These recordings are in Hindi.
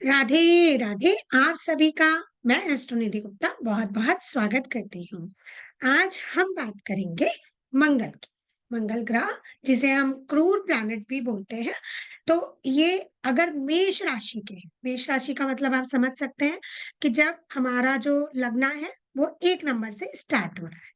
राधे राधे। आप सभी का मैं एस्ट्रोनिधि गुप्ता बहुत बहुत स्वागत करती हूँ। आज हम बात करेंगे मंगल की। मंगल ग्रह जिसे हम क्रूर प्लैनेट भी बोलते हैं। तो ये अगर मेष राशि के हैं, मेष राशि का मतलब आप समझ सकते हैं कि जब हमारा जो लगना है वो 1 नंबर से स्टार्ट हो रहा है।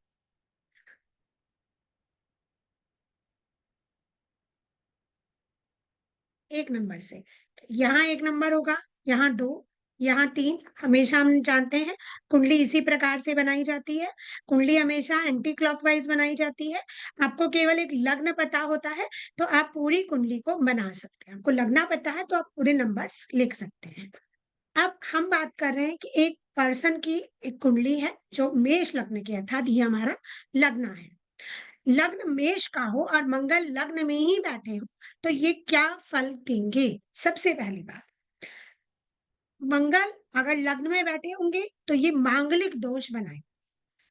1 नंबर से यहाँ 1 नंबर होगा, यहाँ 2, यहाँ 3। हमेशा हम जानते हैं कुंडली इसी प्रकार से बनाई जाती है। कुंडली हमेशा एंटी क्लॉकवाइज बनाई जाती है। आपको केवल एक लग्न पता होता है तो आप पूरी कुंडली को बना सकते हैं। आपको लगना पता है तो आप पूरे नंबर्स लिख सकते हैं। अब हम बात कर रहे हैं कि एक पर्सन की एक कुंडली है जो मेष लग्न की, अर्थात ये हमारा लग्न है। लग्न मेष का हो और मंगल लग्न में ही बैठे हो तो ये क्या फल देंगे? सबसे पहली बात, मंगल अगर लग्न में बैठे होंगे तो ये मांगलिक दोष बनाए।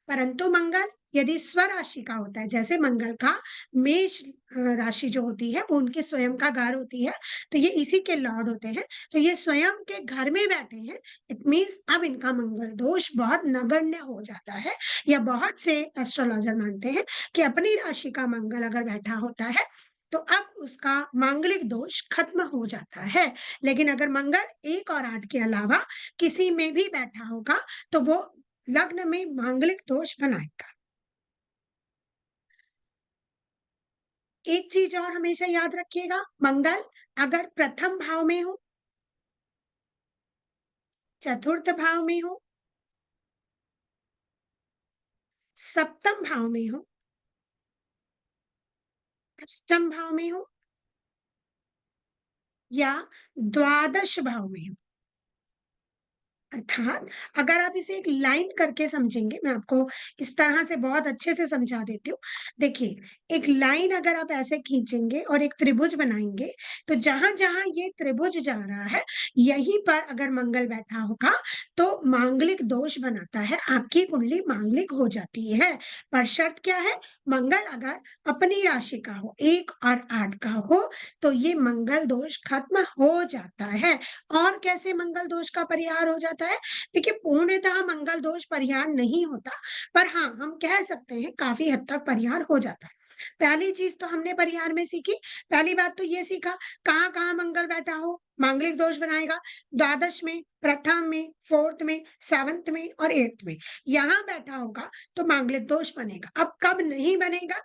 परंतु मंगल यदि स्वराशि का होता है, जैसे मंगल का मेष राशि जो होती है वो उनकी स्वयं का घर होती है, तो ये इसी के लॉर्ड होते हैं। तो ये स्वयं के घर में बैठे हैं, इट मीन्स अब इनका मंगल दोष बहुत नगण्य हो जाता है। या बहुत से एस्ट्रोलॉजर मानते हैं कि अपनी राशि का मंगल अगर बैठा होता है तो अब उसका मांगलिक दोष खत्म हो जाता है। लेकिन अगर मंगल 1 और 8 के अलावा किसी में भी बैठा होगा तो वो लग्न में मांगलिक दोष बनाएगा। एक चीज और हमेशा याद रखिएगा, मंगल अगर प्रथम भाव में हो, चतुर्थ भाव में हो, सप्तम भाव में हो, अष्टम भाव में हो या द्वादश भाव में हो, अर्थात अगर आप इसे एक लाइन करके समझेंगे, मैं आपको इस तरह से बहुत अच्छे से समझा देती हूँ। देखिए, एक लाइन अगर आप ऐसे खींचेंगे और एक त्रिभुज बनाएंगे, तो जहां-जहां ये त्रिभुज जा रहा है, यहीं पर अगर मंगल बैठा होगा, तो मांगलिक दोष बनाता है, आपकी कुंडली मांगलिक हो जाती है। पर शर्त क्या है? मंगल अगर अपनी राशि का हो, 1 और 8 का हो, तो ये मंगल दोष खत्म हो जाता है। और कैसे मंगल दोष का परिहार हो जाता है? देखिए, पूर्णतः मंगल दोष परिहार नहीं होता, पर हाँ, हम कह सकते हैं काफ़ी हद तक परिहार हो जाता है। पहली चीज़ तो हमने परिहार में सीखी, पहली बात तो ये सीखा कहाँ-कहाँ मंगल बैठा हो, मांगलिक दोष बनाएगा। द्वादश में, प्रथम में, 4th में, 7th में और 8th में। यहाँ बैठा होगा तो मांगलिक दोष बनेगा। अब कब नहीं बनेगा?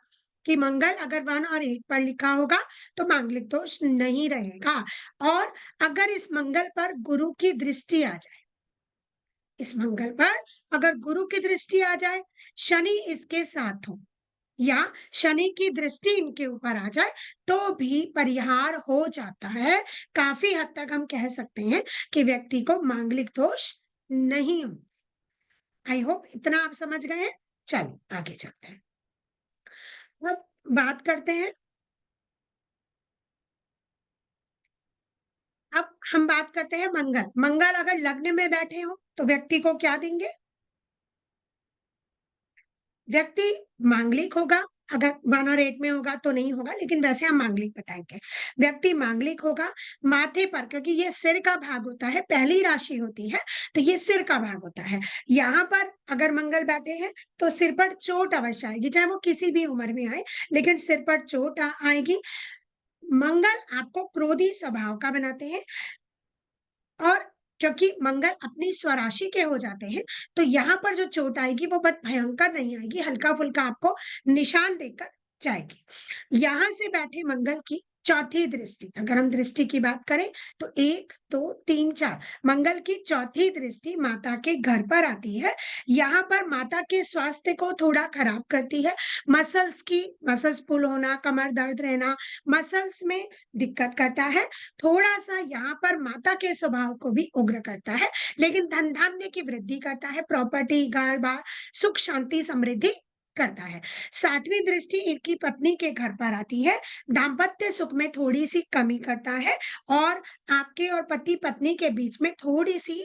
कि मंगल अगर 1 और 8 पर लिखा होगा तो मांगलिक दोष नहीं रहेगा। और अगर इस मंगल पर गुरु की दृष्टि आ जाए, इस मंगल पर अगर गुरु की दृष्टि आ जाए, शनि इसके साथ हो या शनि की दृष्टि इनके ऊपर आ जाए, तो भी परिहार हो जाता है। काफी हद तक हम कह सकते हैं कि व्यक्ति को मांगलिक दोष नहीं हो। आई होप इतना आप समझ गए हैं। चलिए आगे चलते हैं। अब बात करते हैं, अब हम बात करते हैं मंगल। मंगल अगर लग्न में बैठे हो तो व्यक्ति को क्या देंगे? व्यक्ति मांगलिक होगा। अगर 1 और 8 में होगा तो नहीं होगा, लेकिन वैसे हम मांगलिक बताएंगे। व्यक्ति मांगलिक होगा। माथे पर, क्योंकि ये सिर का भाग होता है, पहली राशि होती है, तो ये सिर का भाग होता है। यहाँ पर अगर मंगल बैठे हैं तो सिर पर चोट अवश्य आएगी, चाहे वो किसी भी उम्र में आए, लेकिन सिर पर चोट आएगी। मंगल आपको क्रोधी स्वभाव का बनाते हैं, और क्योंकि मंगल अपनी स्वराशि के हो जाते हैं, तो यहाँ पर जो चोट आएगी वो बहुत भयंकर नहीं आएगी, हल्का-फुल्का आपको निशान देकर जाएगी। यहाँ से बैठे मंगल की चौथी दृष्टि, अगर हम दृष्टि की बात करें तो 1, 2, 3, 4 मंगल की चौथी दृष्टि माता के घर पर आती है। यहाँ पर माता के स्वास्थ्य को थोड़ा खराब करती है। मसल्स पुल होना, कमर दर्द रहना, मसल्स में दिक्कत करता है। थोड़ा-सा यहाँ पर माता के स्वभाव को भी उग्र करता है, लेकिन धन-धान्य की वृद्धि करता है, प्रॉपर्टी, घर-बार, सुख, शांति, समृद्धि करता है। 7वीं दृष्टि इनकी पत्नी के घर पर आती है, दाम्पत्य सुख में थोड़ी-सी कमी करता है, और आपके और पति-पत्नी के बीच में थोड़ी-सी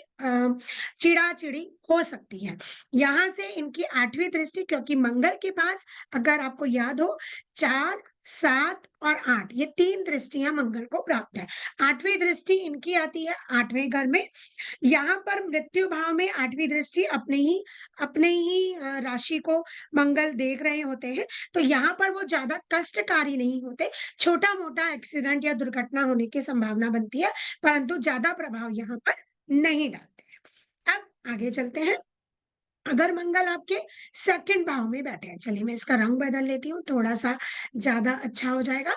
चिढ़ा-चिढ़ी हो सकती है। यहाँ से इनकी 8वीं दृष्टि, क्योंकि मंगल के पास अगर आपको याद हो 4, 7 और 8 ये 3 दृष्टियाँ मंगल को प्राप्त है। 8वीं दृष्टि इनकी आती है 8वें घर में। यहाँ पर मृत्यु भाव में 8वीं दृष्टि अपने ही राशि को मंगल देख रहे होते हैं, तो यहाँ पर वो ज़्यादा कष्टकारी नहीं होते। छोटा-मोटा एक्सीडेंट या दुर्घटना होने की संभावना बनती है, परंतु ज़्यादा प्रभाव यहाँ पर नहीं डालते हैं। अब आगे चलते हैं। अगर मंगल आपके सेकंड भाव में बैठे हैं, चलिए मैं इसका रंग बदल लेती हूँ, थोड़ा-सा ज़्यादा अच्छा हो जाएगा।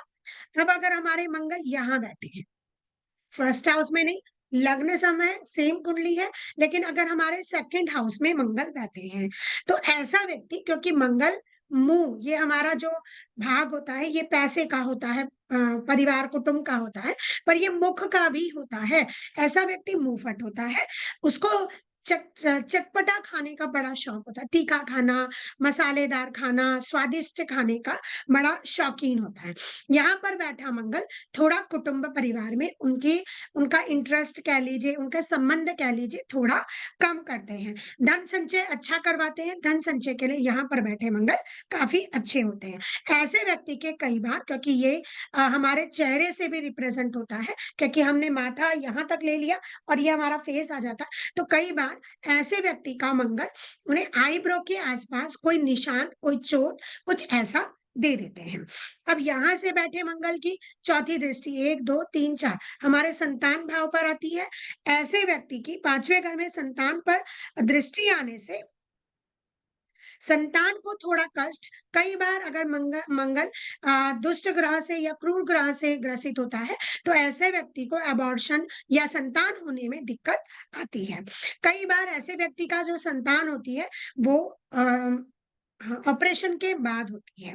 अब अगर हमारे मंगल यहाँ बैठे हैं, फर्स्ट हाउस में नहीं, लग्न समय सेम कुंडली है, लेकिन अगर हमारे सेकंड हाउस में मंगल बैठे हैं, तो ऐसा व्यक्ति क्योंकि मंगल मुँह ये हमारा जो भाग होता है, ये पैसे का होता है, परिवार कुटुंब का होता है, पर ये मुख का भी होता है। ऐसा व्यक्ति मुँहफट होता है, उसको चटपटा खाने का बड़ा शौक होता है, तीखा खाना, मसालेदार खाना, स्वादिष्ट खाने का बड़ा शौकीन होता है। यहाँ पर बैठा मंगल थोड़ा कुटुंब परिवार में उनका इंटरेस्ट कह लीजिए, उनका संबंध कह लीजिए थोड़ा कम करते हैं। धन संचय अच्छा करवाते हैं, धन संचय के लिए यहाँ पर बैठे मंगल काफ़ी अच्छे होते हैं। ऐसे व्यक्ति के कई बार क्योंकि ये हमारे चेहरे से भी रिप्रेज़ेंट होता है, क्योंकि हमने माथा यहाँ तक ले लिया और ये हमारा फेस आ जाता है, तो कई बार ऐसे व्यक्ति का मंगल उन्हें आईब्रो के आस-पास कोई निशान, कोई चोट, कुछ ऐसा दे देते हैं। अब यहाँ से बैठे मंगल की चौथी दृष्टि 1, 2, 3, 4 हमारे संतान भाव पर आती है। ऐसे व्यक्ति की 5वें घर में संतान पर दृष्टि आने से संतान को थोड़ा कष्ट कई बार अगर मंगल दुष्ट ग्रह से या क्रूर ग्रह से ग्रसित होता है, तो ऐसे व्यक्ति को अबॉर्शन या संतान होने में दिक्कत आती है। कई बार ऐसे व्यक्ति का जो संतान होती है वो हाँ, ऑपरेशन के बाद होती है।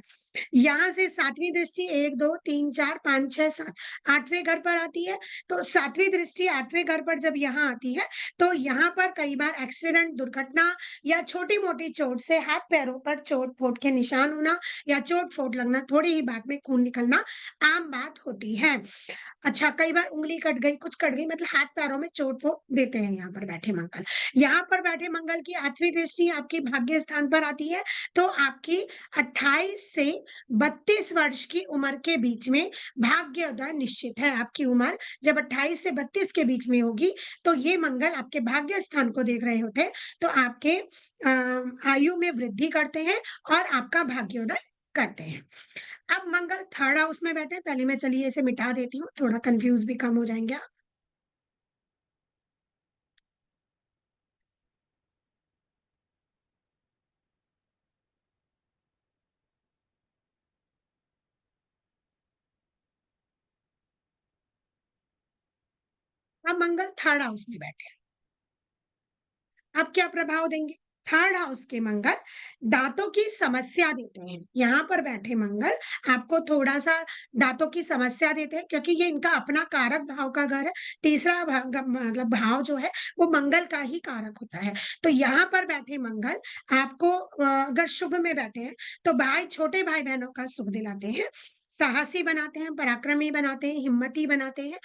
यहाँ से 7वीं दृष्टि 1, 2, 3, 4, 5, 6, 7 8वें घर पर आती है, तो 7वीं दृष्टि 8वें घर पर जब यहाँ आती है, तो यहाँ पर कई बार एक्सीडेंट, दुर्घटना या छोटी-मोटी चोट से हाथ-पैरों पर चोट-फोट के निशान होना या चोट-फोट लगना, थोड़ी ही बात में खून निकलना आम बात होती है। अच्छा, कई बार उँगली कट गई, कुछ कट गई मतलब हाथ-पैरों में चोट-वोट देते हैं यहाँ पर बैठे मंगल। यहाँ पर बैठे मंगल की 8वीं दृष्टि आपकी भाग्य स्थान पर आती है, तो आपकी 28 से 32 वर्ष की उम्र के बीच में भाग्योदय निश्चित है। आपकी उम्र जब 28 से 32 के बीच में होगी, तो ये मंगल आपके भाग्य स्थान को देख रहे होते हैं, तो आपके आयु में वृद्धि करते हैं और आपका भाग्योदय करते हैं। अब मंगल थर्ड हाउस में बैठे हैं, पहले मैं चलिए इसे मिटा देती हूँ, थोड़ा कन्फ्यूज़ भी कम हो जाएँगे आप। अब मंगल थर्ड हाउस में बैठे हैं। अब क्या प्रभाव देंगे? थर्ड हाउस के मंगल दाँतों की समस्या देते हैं। यहाँ पर बैठे मंगल आपको थोड़ा-सा दाँतों की समस्या देते हैं क्योंकि ये इनका अपना कारक भाव का घर है। तीसरा मतलब भाव जो है वो मंगल का ही कारक होता है। तो यहाँ पर बैठे मंगल आपको अगर शुभ में बैठे हैं तो छोटे भाई-बहनों का सुख दिलाते हैं, साहसी बनाते हैं, पराक्रमी बनाते हैं, हिम्मती बनाते हैं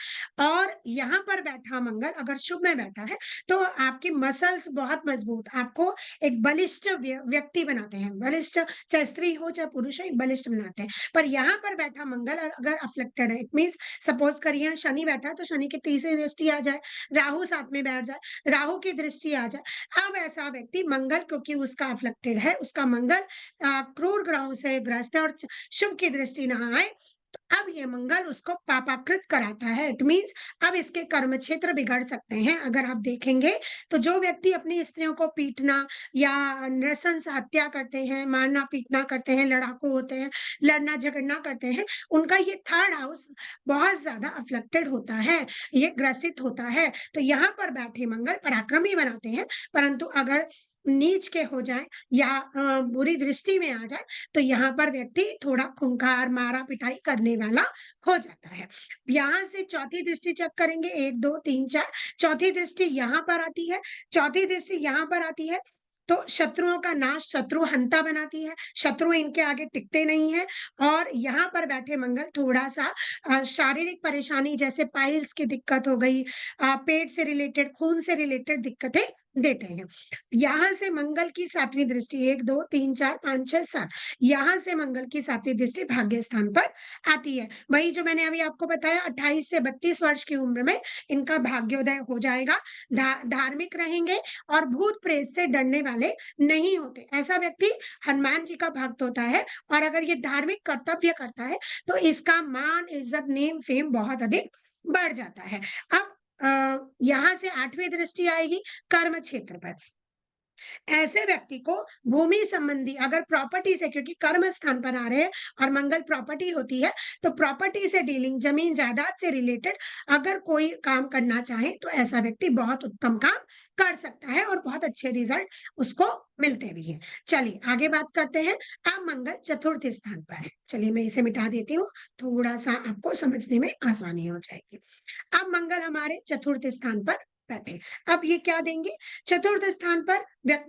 और यहाँ पर बैठा मंगल अगर शुभ में बैठा है तो आपकी मसल्स बहुत मजबूत, आपको एक बलिष्ठ व्यक्ति बनाते हैं, बलिष्ठ चाहे स्त्री हो चाहे पुरुष हो, एक बलिष्ठ बनाते हैं। पर यहाँ पर बैठा मंगल अगर अफ़्लिक्टेड है, इट मीन्स सपोज़ करिए शनि बैठा है, तो शनि की तीसरी दृष्टि आ जाए, राहु साथ में बैठ जाए, राहु की दृष्टि आ जाए। अब ऐसा व्यक्ति मंगल क्योंकि उसका अफ़्लिक्टेड है, उसका मंगल क्रूर ग्रहों से ग्रस्त है और शुभ की दृष्टि ना आए, तो अब ये मंगल उसको पापाकृत कराता है। इट मीन्स अब इसके कर्म क्षेत्र बिगड़ सकते हैं। अगर आप देखेंगे तो जो व्यक्ति अपनी स्त्रियों को पीटना या नृशंस हत्या करते हैं, मारना-पीटना करते हैं, लड़ाकू होते हैं, लड़ना-झगड़ना करते हैं, उनका ये थर्ड हाउस बहुत ज़्यादा अफ़्लिक्टेड होता है, ये ग्रसित होता है। तो यहाँ पर बैठे मंगल पराक्रमी बनाते हैं, परंतु अगर नीच के हो जाएँ या बुरी दृष्टि में आ जाए, तो यहाँ पर व्यक्ति थोड़ा खूंखार, मारा-पिटाई करने वाला हो जाता है। यहाँ से चौथी दृष्टि चेक करेंगे 1, 2, 3, 4 चौथी दृष्टि यहाँ पर आती है, चौथी दृष्टि यहाँ पर आती है, तो शत्रुओं का नाश शत्रु हंता बनाती है, शत्रु इनके आगे टिकते नहीं हैं और यहाँ पर बैठे मंगल थोड़ा-सा शारीरिक परेशानी जैसे पाइल्स की दिक्कत हो गई पेट से रिलेटेड, खून से रिलेटेड दिक्कतें देते हैं। यहाँ से मंगल की 7वीं दृष्टि 1, 2, 3, 4, 5, 6, 7 यहाँ से मंगल की 7वीं दृष्टि भाग्य स्थान पर आती है। वही जो मैंने अभी आपको बताया 28 से 32 वर्ष की उम्र में इनका भाग्योदय हो जाएगा। धार्मिक रहेंगे और भूत-प्रेत से डरने वाले नहीं होते। ऐसा व्यक्ति हनुमान जी का भक्त होता है और अगर ये धार्मिक कर्तव्य करता है, तो इसका मान, इज़्ज़त, नेम, फेम बहुत अधिक बढ़ जाता है। अब यहाँ से 8वीं दृष्टि आएगी कर्म क्षेत्र पर। ऐसे व्यक्ति को भूमि संबंधी अगर प्रॉपर्टी से क्योंकि कर्म स्थान पर आ रहे हैं और मंगल प्रॉपर्टी होती है, तो प्रॉपर्टी से डीलिंग जमीन जायदाद से रिलेटेड अगर कोई काम करना चाहे तो ऐसा व्यक्ति बहुत उत्तम काम कर सकता है और बहुत अच्छे रिजल्ट उसको मिलते भी हैं। चलिए आगे बात करते हैं। अब मंगल चतुर्थ स्थान पर है। चलिए मैं इसे मिटा देती हूँ, थोड़ा-सा आपको समझने में आसानी हो जाएगी। अब मंगल हमारे चतुर्थ स्थान पर बैठे। अब ये क्या देंगे? चतुर्थ स्थान पर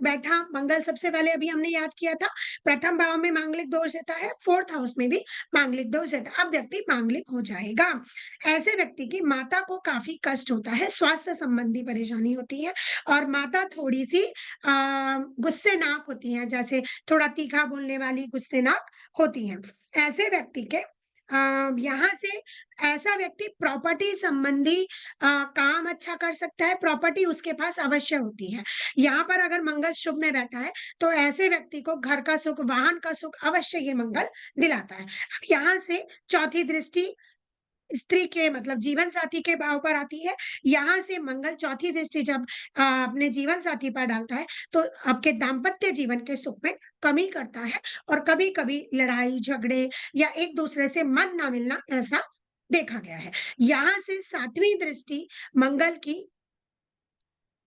बैठा मंगल सबसे पहले अभी हमने याद किया था, प्रथम भाव में मांगलिक दोष देता है, फोर्थ हाउस में भी मांगलिक दोष देता है। अब व्यक्ति मांगलिक हो जाएगा। ऐसे व्यक्ति की माता को काफ़ी कष्ट होता है, स्वास्थ्य संबंधी परेशानी होती है और माता थोड़ी-सी गुस्सेनाक होती हैं, जैसे थोड़ा तीखा बोलने वाली गुस्सेनाक होती हैं। ऐसे व्यक्ति के यहाँ से ऐसा व्यक्ति प्रॉपर्टी संबंधी काम अच्छा कर सकता है, प्रॉपर्टी उसके पास अवश्य होती है। यहाँ पर अगर मंगल शुभ में बैठा है, तो ऐसे व्यक्ति को घर का सुख, वाहन का सुख अवश्य ये मंगल दिलाता है। अब यहाँ से चौथी दृष्टि स्त्री के मतलब जीवन साथी के भाव पर आती है। यहाँ से मंगल चौथी दृष्टि जब अपने जीवन साथी पर डालता है, तो आपके दाम्पत्य जीवन के सुख में कमी करता है और कभी-कभी लड़ाई, झगड़े या एक-दूसरे से मन ना मिलना ऐसा देखा गया है। यहाँ से 7वीं दृष्टि मंगल की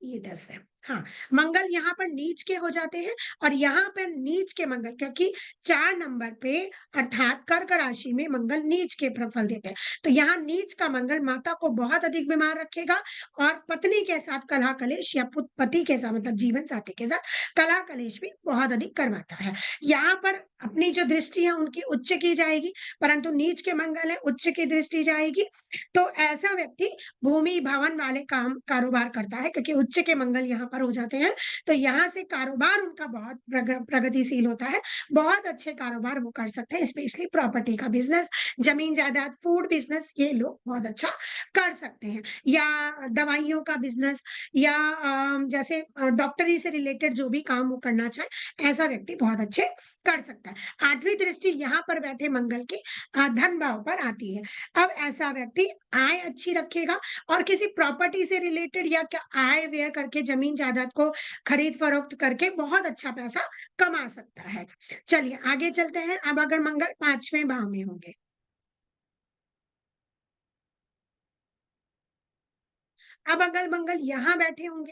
ये 10 है। हाँ, मंगल यहाँ पर नीच के हो जाते हैं और यहाँ पर नीच के मंगल क्योंकि 4 नंबर पे अर्थात कर्क राशि में मंगल नीच के फल देते हैं। तो यहाँ नीच का मंगल माता को बहुत अधिक बीमार रखेगा और पत्नी के साथ कलह-कलेश या पति के साथ मतलब जीवन साथी के साथ कलह-कलेश भी बहुत अधिक करवाता है। यहाँ पर अपनी जो दृष्टि है उनकी उच्च की जाएगी, परंतु नीच के मंगल है, उच्च की दृष्टि जाएगी। तो ऐसा व्यक्ति भूमि भवन वाले काम कारोबार करता है क्योंकि उच्च के मंगल यहाँ पर हो जाते हैं, तो यहाँ से कारोबार उनका बहुत प्रगतिशील होता है, बहुत अच्छे कारोबार वो कर सकते हैं, स्पेशली प्रॉपर्टी का बिज़नेस, ज़मीन जायदाद, फूड बिज़नेस ये लोग बहुत अच्छा कर सकते हैं या दवाइयों का बिज़नेस या जैसे डॉक्टरी से रिलेटेड जो भी काम वो करना चाहे, ऐसा व्यक्ति बहुत अच्छे कर सकता है। 8वीं दृष्टि यहाँ पर बैठे मंगल की धन भाव पर आती है। अब ऐसा व्यक्ति आय अच्छी रखेगा और किसी प्रॉपर्टी से रिलेटेड या क्या आय व्यय करके ज़मीन जायदाद को खरीद-फरोख्त करके बहुत अच्छा पैसा कमा सकता है। चलिए आगे चलते हैं, अब अगर मंगल 5वें भाव में होंगे। अब अगर मंगल यहाँ बैठे होंगे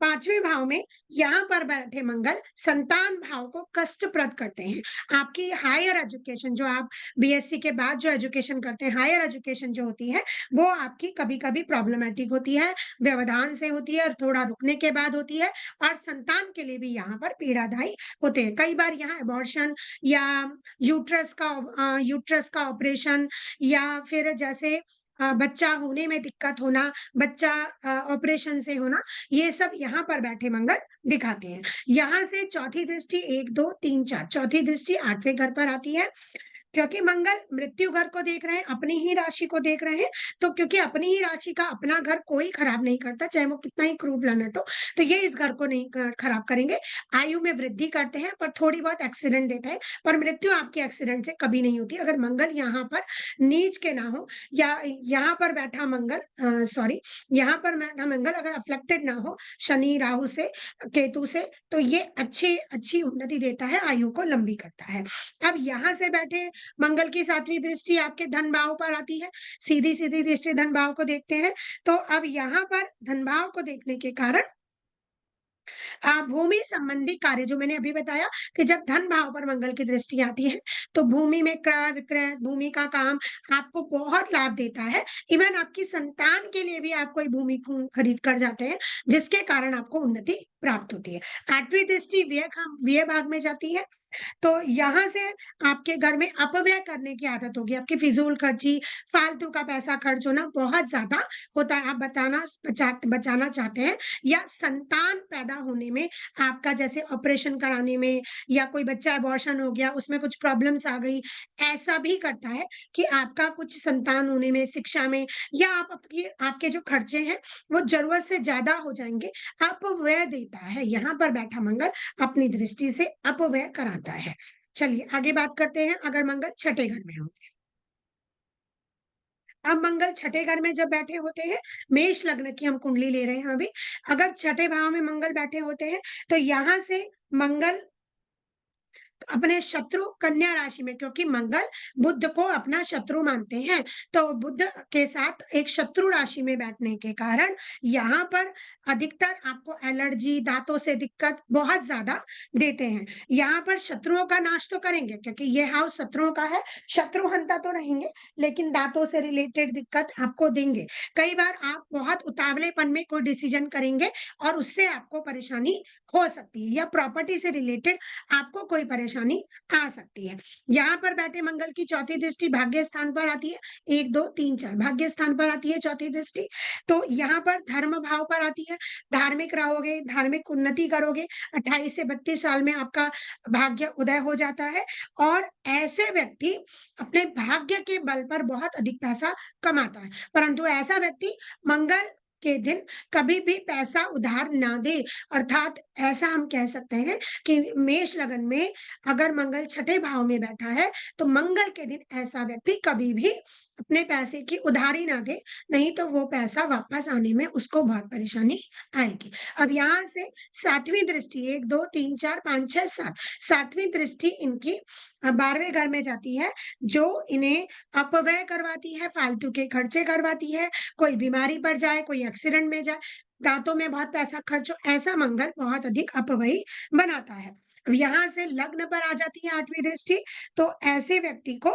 5वें भाव में यहाँ पर बैठे मंगल संतान भाव को कष्टप्रद करते हैं। आपकी हायर एजुकेशन जो आप बीएससी के बाद जो एजुकेशन करते हैं, हायर एजुकेशन जो होती है, वो आपकी कभी-कभी प्रॉब्लमैटिक होती है, व्यवधान से होती है और थोड़ा रुकने के बाद होती है और संतान के लिए भी यहाँ पर पीड़ादायी होते हैं। कई बार यहाँ अबॉर्शन या यूट्रस का ऑपरेशन या फिर जैसे बच्चा होने में दिक्कत होना, बच्चा ऑपरेशन से होना, ये सब यहाँ पर बैठे मंगल दिखाते हैं। यहाँ से चौथी दृष्टि 1, 2, 3, 4 चौथी दृष्टि 8वें घर पर आती है। क्योंकि मंगल मृत्यु घर को देख रहे हैं, अपनी ही राशि को देख रहे हैं, तो क्योंकि अपनी ही राशि का अपना घर कोई खराब नहीं करता, चाहे वो कितना ही क्रूर प्लैनेट हो, तो ये इस घर को नहीं खराब करेंगे। आयु में वृद्धि करते हैं, पर थोड़ी बहुत एक्सीडेंट देते हैं, पर मृत्यु आपकी एक्सीडेंट से कभी नहीं होती। अगर मंगल यहाँ पर नीच के ना हो या यहाँ पर बैठा मंगल सॉरी यहाँ पर बैठा मंगल अगर अफ़्लेक्टेड ना हो शनि, राहु से, केतु से, तो ये अच्छी उन्नति देता है, आयु को लंबी करता है। अब यहाँ से बैठे मंगल की 7वीं दृष्टि आपके धन भाव पर आती है, सीधी-सीधी दृष्टि धन भाव को देखते हैं, तो अब यहाँ पर धन भाव को देखने के कारण भूमि संबंधी कार्य जो मैंने अभी बताया कि जब धन भाव पर मंगल की दृष्टि आती है, तो भूमि में क्रय विक्रय, भूमि का काम आपको बहुत लाभ देता है। इवन आपकी संतान के लिए भी आप कोई भूमि खरीद कर जाते हैं, जिसके कारण आपको उन्नति प्राप्त होती है। 8वीं दृष्टि व्यय भाग में जाती है, तो यहाँ से आपके घर में अपव्यय करने की आदत होगी, आपकी फिजूल खर्ची, फालतू का पैसा खर्च होना बहुत ज्यादा होता है। आप बचाना चाहते हैं, या संतान पैदा होने में, आपका जैसे ऑपरेशन कराने में, या कोई बच्चा अबॉर्शन हो गया, उसमें कुछ प्रॉब्लम्स आ गई, ऐसा भी करता है कि आपका कुछ संतान होने में, शिक्षा में, या आपके जो खर्चे हैं वो जरूरत से ज्यादा हो जाएंगे, अपव्यय देता है। यहाँ पर बैठा मंगल अपनी दृष्टि से अपव्यय कराता है। चलिए आगे बात करते हैं, अगर मंगल छठे घर में हो। अब मंगल छठे घर में जब बैठे होते हैं, मेष लग्न की हम कुंडली ले रहे हैं अभी। अगर छठे भाव में मंगल बैठे होते हैं, तो यहाँ से मंगल अपने शत्रु कन्या राशि में, क्योंकि मंगल बुध को अपना शत्रु मानते हैं, तो बुध के साथ एक शत्रु राशि में बैठने के कारण यहाँ पर अधिकतर आपको एलर्जी, दांतों से दिक्कत बहुत ज्यादा देते हैं। यहाँ पर शत्रुओं का नाश तो करेंगे, क्योंकि ये हाउस शत्रुओं का है, शत्रुहंता तो रहेंगे, लेकिन दांतों से रिलेटेड दिक्कत आपको देंगे। कई बार आप बहुत उतावलेपन में कोई डिसीजन करेंगे और उससे आपको परेशानी हो सकती है, या प्रॉपर्टी से रिलेटेड आपको कोई परेशानी आ सकती है। यहाँ पर बैठे मंगल की चौथी दृष्टि भाग्य स्थान पर आती है, 1 2 3 4 भाग्य स्थान पर आती है चौथी दृष्टि। तो यहाँ पर धर्म भाव पर आती है, धार्मिक रहोगे, धार्मिक उन्नति करोगे, 28 से 32 साल में आपका भाग्य उदय हो जाता है, और ऐसे व्यक्ति अपने भाग्य के बल पर बहुत अधिक पैसा कमाता है। परंतु ऐसा व्यक्ति मंगल के दिन कभी भी पैसा उधार ना दे। अर्थात ऐसा हम कह सकते हैं कि मेष लगन में अगर मंगल छठे भाव में बैठा है, तो मंगल के दिन ऐसा व्यक्ति कभी भी अपने पैसे की उधारी ना दे, नहीं तो वो पैसा वापस आने में उसको बहुत परेशानी आएगी। अब यहाँ से 7वीं दृष्टि, 1 2 3 4 5 6 7, 7वीं दृष्टि इनकी 12वें घर में जाती है, जो इन्हें अपव्यय करवाती है, फालतू के खर्चे करवाती है, कोई बीमारी पड़ जाए, कोई एक्सीडेंट में जाए, दांतों में बहुत पैसा खर्च हो, ऐसा मंगल बहुत अधिक अपव्ययी बनाता है। अब यहाँ से लग्न पर आ जाती है 8वीं दृष्टि, तो ऐसे व्यक्ति को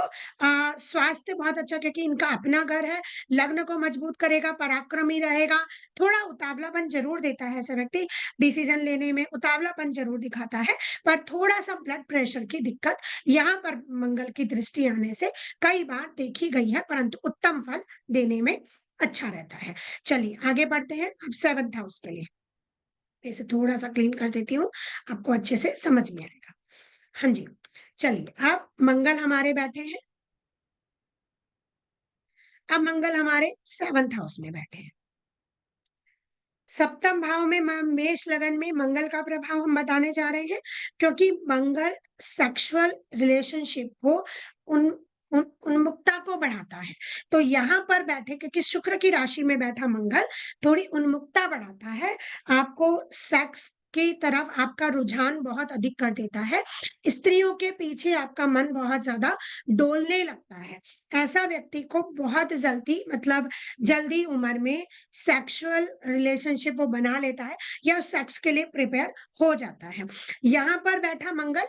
स्वास्थ्य बहुत अच्छा, क्योंकि इनका अपना घर है, लग्न को मजबूत करेगा, पराक्रमी रहेगा, थोड़ा उतावलापन जरूर देता है ऐसा व्यक्ति, डिसीजन लेने में उतावलापन जरूर दिखाता है, पर थोड़ा सा ब्लड प्रेशर की दिक्कत यहाँ पर मंगल की दृष्टि आने से कई बार देखी गई है, परंतु उत्तम फल देने में अच्छा रहता है। चलिए आगे बढ़ते हैं अब 7th हाउस के लिए। इसे थोड़ा-सा क्लीन कर देती हूँ, आपको अच्छे से समझ में आएगा। हाँ जी, चलिए अब मंगल हमारे बैठे हैं, अब मंगल हमारे 7th हाउस में बैठे हैं। सप्तम भाव में मेष लगन में मंगल का प्रभाव हम बताने जा रहे हैं, क्योंकि मंगल सेक्सुअल रिलेशनशिप को उन उन्मुखता को बढ़ाता है। तो यहाँ पर बैठे, क्योंकि शुक्र की राशि में बैठा मंगल थोड़ी उन्मुखता बढ़ाता है, आपको सेक्स की तरफ आपका रुझान बहुत अधिक कर देता है, स्त्रियों के पीछे आपका मन बहुत ज्यादा डोलने लगता है। ऐसा व्यक्ति को बहुत जल्दी, मतलब जल्दी उम्र में सेक्सुअल रिलेशनशिप वो बना लेता है, या सेक्स के लिए प्रिपेयर हो जाता है। यहाँ पर बैठा मंगल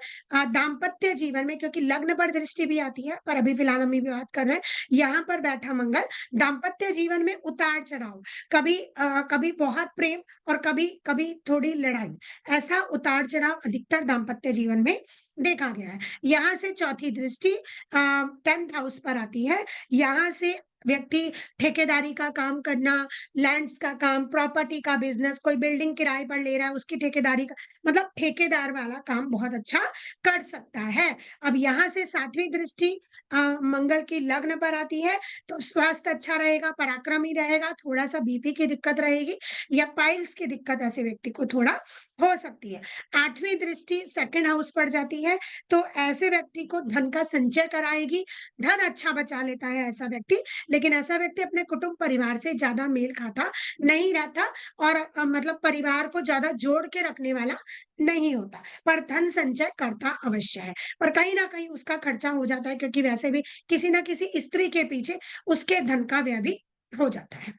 दाम्पत्य जीवन में, क्योंकि लग्न पर दृष्टि भी आती है, पर अभी फिलहाल हम ये बात कर रहे हैं, यहाँ पर बैठा मंगल दाम्पत्य जीवन में उतार चढ़ाव, कभी बहुत प्रेम और कभी कभी थोड़ी लड़ाई, ऐसा उतार चढ़ाव अधिकतर दाम्पत्य जीवन में देखा गया है। यहाँ से चौथी दृष्टि 10th हाउस पर आती है, यहाँ से व्यक्ति ठेकेदारी का काम करना, लैंड्स का काम, प्रॉपर्टी का बिजनेस, कोई बिल्डिंग किराए पर ले रहा है, उसकी ठेकेदारी का, मतलब ठेकेदार वाला काम बहुत अच्छा कर सकता है। अब यहाँ से 7वीं दृष्टि मंगल की लग्न पर आती है, तो स्वास्थ्य अच्छा रहेगा, पराक्रमी रहेगा, थोड़ा सा बीपी की दिक्कत रहेगी, या पाइल्स की दिक्कत ऐसे व्यक्ति को थोड़ा हो सकती है। 8वीं दृष्टि 2nd हाउस पर जाती है, तो ऐसे व्यक्ति को धन का संचय कराएगी, धन अच्छा बचा लेता है ऐसा व्यक्ति, लेकिन ऐसा व्यक्ति अपने कुटुंब परिवार से ज्यादा मेल खाता नहीं रहता, और मतलब परिवार को ज्यादा जोड़ के रखने वाला नहीं होता, पर धन संचय करता अवश्य है, पर कहीं ना कहीं उसका खर्चा हो जाता है, क्योंकि वैसे भी किसी ना किसी स्त्री के पीछे उसके धन का व्यय भी हो जाता है।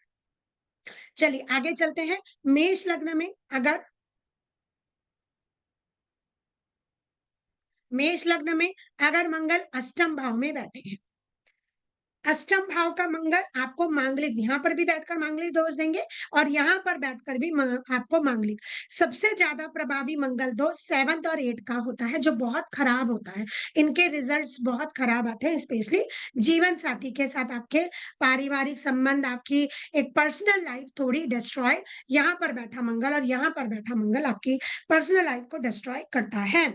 चलिए आगे चलते हैं। मेष लग्न में अगर मेष लग्न में अगर मंगल अष्टम भाव में बैठे हैं, अष्टम भाव का मंगल आपको मांगलिक, यहाँ पर भी बैठकर मांगलिक दोष देंगे और यहाँ पर बैठकर भी आपको मांगलिक। सबसे ज्यादा प्रभावी मंगल दोष 7th और 8 का होता है, जो बहुत खराब होता है। इनके रिजल्ट्स बहुत खराब आते हैं, स्पेशली जीवन साथी के साथ आपके पारिवारिक संबंध, आपकी एक पर्सनल लाइफ थोड़ी डिस्ट्रॉय, यहाँ पर बैठा मंगल और यहाँ पर बैठा मंगल आपकी पर्सनल लाइफ को डिस्ट्रॉय करता है।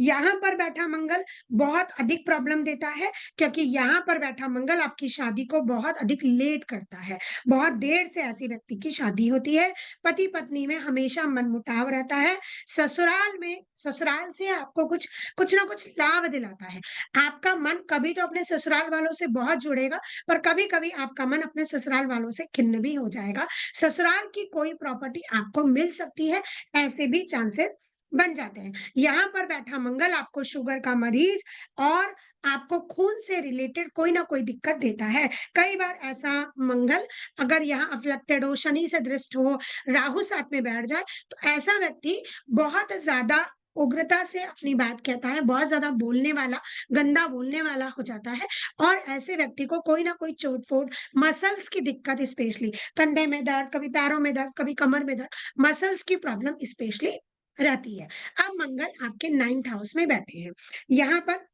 यहाँ पर बैठा मंगल बहुत अधिक प्रॉब्लम देता है, क्योंकि यहाँ पर बैठा मंगल आपकी शादी को बहुत अधिक लेट करता है। बहुत देर से ऐसे व्यक्ति की शादी होती है। पति-पत्नी में हमेशा मनमुटाव रहता है। ससुराल से आपको कुछ ना कुछ लाभ दिलाता है। आपका मन कभी तो अपने ससुराल वालों से बहुत जुड़ेगा, पर कभी-कभी आपका मन अपने ससुराल वालों से खिन्न भी हो जाएगा। ससुराल की कोई प्रॉपर्टी आपको मिल सकती है, ऐसे भी चांसेस बन जाते हैं। यहाँ पर बैठा मंगल आपको शुगर का मरीज और आपको खून से रिलेटेड कोई ना कोई दिक्कत देता है। कई बार ऐसा मंगल अगर यहाँ अफ्लेक्टेड हो, शनि से दृष्ट हो, राहु साथ में बैठ जाए, तो ऐसा व्यक्ति बहुत ज़्यादा उग्रता से अपनी बात कहता है, बहुत ज़्यादा बोलने वाला, गंदा बोलने वाला हो जाता है और ऐसे व्यक्ति को कोई ना कोई चोट-फोट, मसल्स की दिक्कत स्पेशली, कंधे में दर्द, कभी पैरों में दर्द, कभी कमर में दर्द, मसल्स की प्रॉब्लम स्पेशली रहती है। अब मंगल आपके 9th हाउस में बैठे हैं। यहाँ पर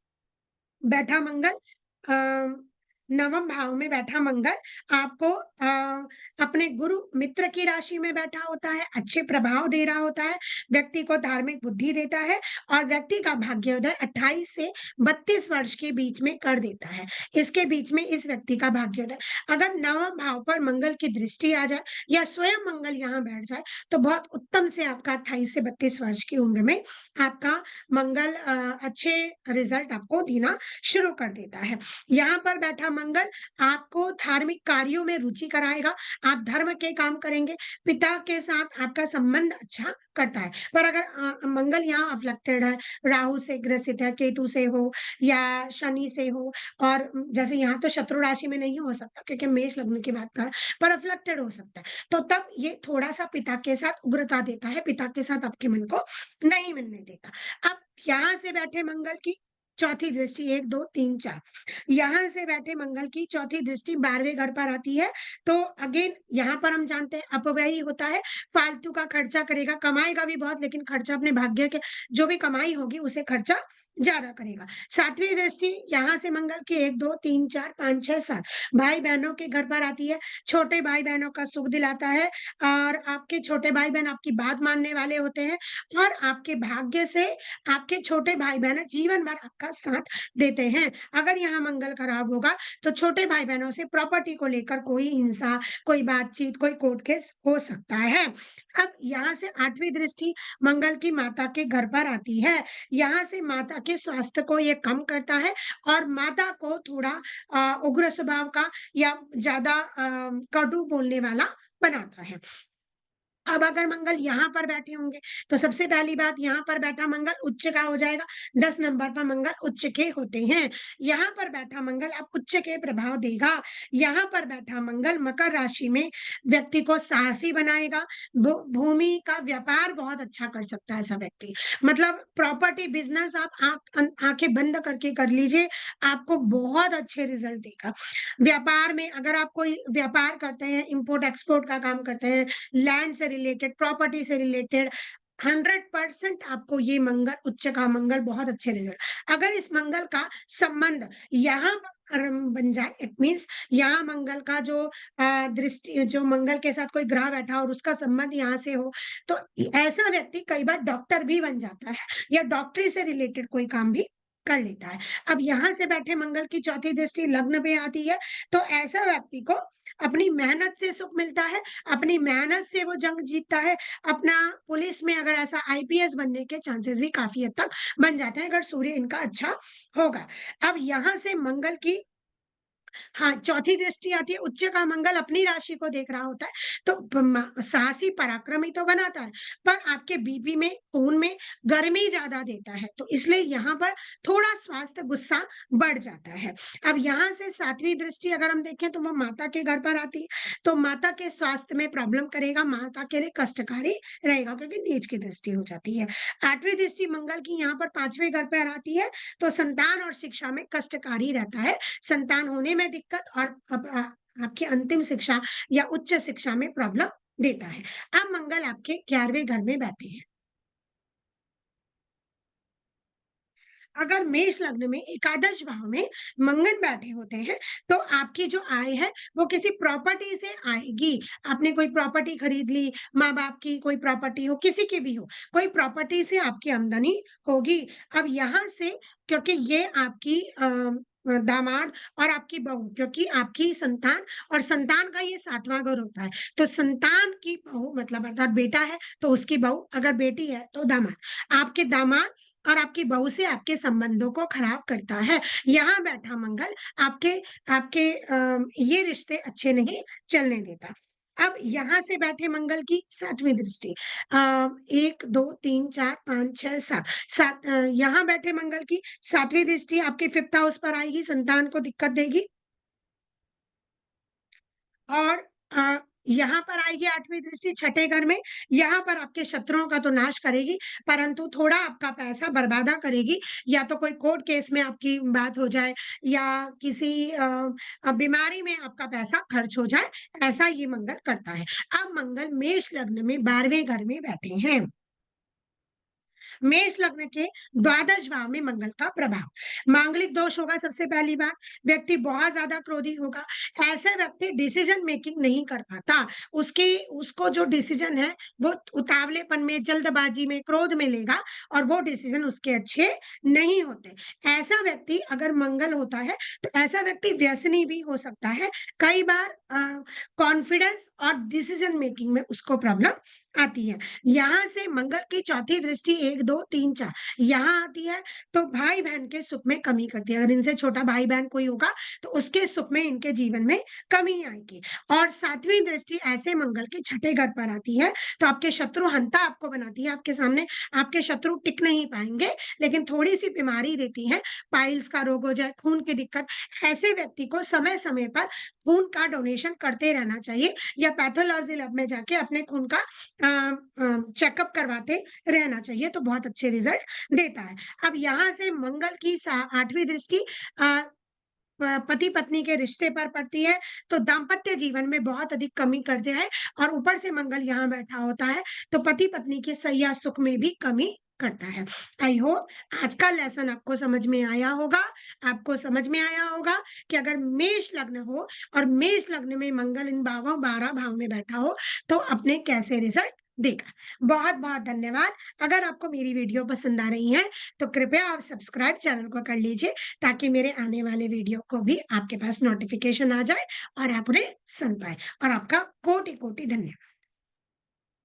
बैठा मंगल अ, नवम भाव में बैठा मंगल आपको अपने गुरु मित्र की राशि में बैठा होता है, अच्छे प्रभाव दे रहा होता है, व्यक्ति को धार्मिक बुद्धि देता है और व्यक्ति का भाग्योदय 28 से 32 वर्ष के बीच में कर देता है। इसके बीच में इस व्यक्ति का भाग्योदय, अगर नवम भाव पर मंगल की दृष्टि आ जाए या स्वयं मंगल यहाँ बैठ जाए, तो बहुत उत्तम से आपका 28 से 32 वर्ष की उम्र में आपका मंगल अच्छे रिजल्ट आपको देना शुरू कर देता है। यहाँ पर बैठा मंगल आपको धार्मिक कार्यों में रुचि कराएगा, आप धर्म के काम करेंगे, पिता के साथ आपका संबंध अच्छा करता है। पर अगर मंगल यहाँ अफ्लेक्टेड है, राहु से ग्रसित है, केतु से हो या शनि से हो और जैसे यहाँ तो शत्रु राशि में नहीं हो सकता क्योंकि मेष लग्न की बात कर, पर अफ्लेक्टेड हो सकता है। तो तब ये थोड़ा-सा पिता के साथ उग्रता देता है, पिता के साथ आपके मन को नहीं मिलने देता। अब यहाँ से बैठे मंगल की चौथी दृष्टि 1, 2, 3, 4 यहाँ से बैठे मंगल की चौथी दृष्टि 12वें घर पर आती है, तो अगेन यहाँ पर हम जानते हैं अपव्ययी होता है, फालतू का खर्चा करेगा, कमाएगा भी बहुत लेकिन खर्चा अपने भाग्य के जो भी कमाई होगी उसे खर्चा ज़्यादा करेगा। 7वीं दृष्टि यहाँ से मंगल की 1, 2, 3, 4, 5, 6, 7 भाई-बहनों के घर पर आती है, छोटे भाई-बहनों का सुख दिलाता है और आपके छोटे भाई-बहन आपकी बात मानने वाले होते हैं और आपके भाग्य से आपके छोटे भाई-बहन जीवन भर आपका साथ देते हैं। अगर यहाँ मंगल खराब होगा, तो छोटे भाई-बहनों से प्रॉपर्टी को लेकर कोई हिंसा, कोई बातचीत, कोई कोर्ट केस हो सकता है। अब यहाँ से 8वीं दृष्टि मंगल की माता के घर पर आती है। यहाँ से माता के स्वास्थ्य को ये कम करता है और माता को थोड़ा उग्र स्वभाव का या ज़्यादा कटु बोलने वाला बनाता है। अब अगर मंगल यहाँ पर बैठे होंगे, तो सबसे पहली बात यहाँ पर बैठा मंगल उच्च का हो जाएगा, 10 नंबर पर मंगल उच्च के होते हैं। यहाँ पर बैठा मंगल अब उच्च के प्रभाव देगा। यहाँ पर बैठा मंगल मकर राशि में व्यक्ति को साहसी बनाएगा, भूमि का व्यापार बहुत अच्छा कर सकता है ऐसा व्यक्ति। मतलब प्रॉपर्टी बिज़नेस आप आँखें बंद करके कर लीजिए, आपको बहुत अच्छे रिज़ल्ट देगा। व्यापार में अगर आप कोई व्यापार करते हैं, इम्पोर्ट एक्सपोर्ट का काम करते हैं, लैंड से रिलेटेड, प्रॉपर्टी से रिलेटेड 100% आपको ये मंगल उच्च का मंगल बहुत अच्छे रिजल्ट। अगर इस मंगल का संबंध यहाँ पर बन जाए इट मीन्स यहाँ मंगल का जो दृष्टि जो मंगल के साथ कोई ग्रह बैठा और उसका संबंध यहाँ से हो, तो ऐसा व्यक्ति कई बार डॉक्टर भी बन जाता है या डॉक्टरी से रिलेटेड कोई काम भी कर लेता है। अब यहाँ से बैठे मंगल की चौथी दृष्टि लग्न पे आती है, तो ऐसा व्यक्ति को अपनी मेहनत से सुख मिलता है, अपनी मेहनत से वो जंग जीतता है, अपना पुलिस में अगर ऐसा आईपीएस बनने के चांसेस भी काफ़ी हद तक बन जाते हैं, अगर सूर्य इनका अच्छा होगा। अब यहाँ से मंगल की हाँ, चौथी दृष्टि आती है, उच्च का मंगल अपनी राशि को देख रहा होता है, तो साहसी पराक्रमी तो बनाता है, पर आपके बीपी में, खून में गर्मी ज़्यादा देता है, तो इसलिए यहाँ पर थोड़ा स्वास्थ्य गुस्सा बढ़ जाता है। अब यहाँ से 7वीं दृष्टि अगर हम देखें तो वो माता के घर पर आती है, तो माता के स्वास्थ्य में प्रॉब्लम करेगा, माता के लिए कष्टकारी रहेगा क्योंकि नीच की दृष्टि हो जाती है। 8वीं दृष्टि मंगल की यहाँ पर 5वें घर पर आती है, तो संतान और शिक्षा में कष्टकारी रहता है। संतान होने में दिक्कत और आपकी अंतिम शिक्षा या उच्च शिक्षा में प्रॉब्लम देता है। अब मंगल आपके 11वें घर में बैठे हैं। अगर मेष लग्न में एकादश भाव में मंगल बैठे होते हैं, तो आपकी जो आय है वो किसी प्रॉपर्टी से आएगी। आपने कोई प्रॉपर्टी खरीद ली, माँ-बाप की कोई प्रॉपर्टी हो, किसी की भी हो, कोई प्रॉपर्टी से आपकी आमदनी होगी। अब यहाँ से क्योंकि ये आपकी दामाद और आपकी बहू क्योंकि आपकी संतान और संतान का ये 7वां घर होता है, तो संतान की बहू मतलब अर्थात बेटा है, तो उसकी बहू, अगर बेटी है तो दामाद। आपके दामाद और आपकी बहू से आपके संबंधों को खराब करता है। यहाँ बैठा मंगल आपके आपके ये रिश्ते अच्छे नहीं चलने देता। अब यहाँ से बैठे मंगल की 7वीं दृष्टि 1, 2, 3, 4, 5, 6, 7 यहाँ बैठे मंगल की 7वीं दृष्टि आपके 5th हाउस पर आएगी, संतान को दिक्कत देगी। और यहाँ पर आएगी 8वीं दृष्टि छठे घर में, यहाँ पर आपके शत्रुओं का तो नाश करेगी, परंतु थोड़ा आपका पैसा बर्बादा करेगी, या तो कोई कोर्ट केस में आपकी बात हो जाए या किसी बीमारी में आपका पैसा खर्च हो जाए, ऐसा ये मंगल करता है। अब मंगल मेष लग्न में 12वें घर में बैठे हैं। मेष लग्न के द्वादश भाव में मंगल का प्रभाव मांगलिक दोष होगा। सबसे पहली बात, व्यक्ति बहुत ज्यादा क्रोधी होगा। ऐसा व्यक्ति डिसीजन मेकिंग नहीं कर पाता। उसकी उसको जो डिसीजन है वो उतावलेपन में, जल्दबाजी में, क्रोध में लेगा और वो डिसीजन उसके अच्छे नहीं होते। ऐसा व्यक्ति अगर मंगल होता है तो ऐसा व्यक्ति व्यसनी भी हो सकता है। कई बार कॉन्फिडेंस और डिसीजन मेकिंग में उसको प्रॉब्लम आती है। यहाँ से मंगल की चौथी दृष्टि 1, 2, 3, 4 यहाँ आती है, तो भाई-बहन के सुख में कमी करती है। अगर इनसे छोटा भाई-बहन कोई होगा, तो उसके सुख में इनके जीवन में कमी आएगी। और 7वीं दृष्टि ऐसे मंगल के छठे घर पर आती है, तो आपके शत्रु हंता आपको बनाती है। आपके सामने आपके शत्रु टिक नहीं पाएँगे, लेकिन थोड़ी-सी बीमारी देती है, पाइल्स का रोग हो जाए, खून की दिक्कत, ऐसे व्यक्ति को समय-समय पर खून का डोनेशन करते रहना चाहिए या पैथोलॉजी लैब में जाके अपने खून का चेकअप करवाते रहना चाहिए, तो बहुत अच्छे रिजल्ट देता है। अब यहाँ से मंगल की 8वीं दृष्टि अ, पति पत्नी के रिश्ते पर पड़ती है, तो दाम्पत्य जीवन में बहुत अधिक कमी करते हैं और ऊपर से मंगल यहाँ बैठा होता है, तो पति पत्नी के सैया सुख में भी कमी करता है। आई होप आज का लेसन आपको समझ में आया होगा। आपको समझ में आया होगा कि अगर मेष लग्न हो और मेष लग्न में मंगल इन भावों 12 भाव में बैठा हो, तो अपने कैसे रिजल्ट देगा। बहुत बहुत धन्यवाद। अगर आपको मेरी वीडियो पसंद आ रही है तो कृपया आप सब्सक्राइब चैनल को कर लीजिए, ताकि मेरे आने वाले वीडियो को भी आपके पास नोटिफिकेशन आ जाए और आप उन्हें सुन पाए। और आपका कोटि कोटि धन्यवाद।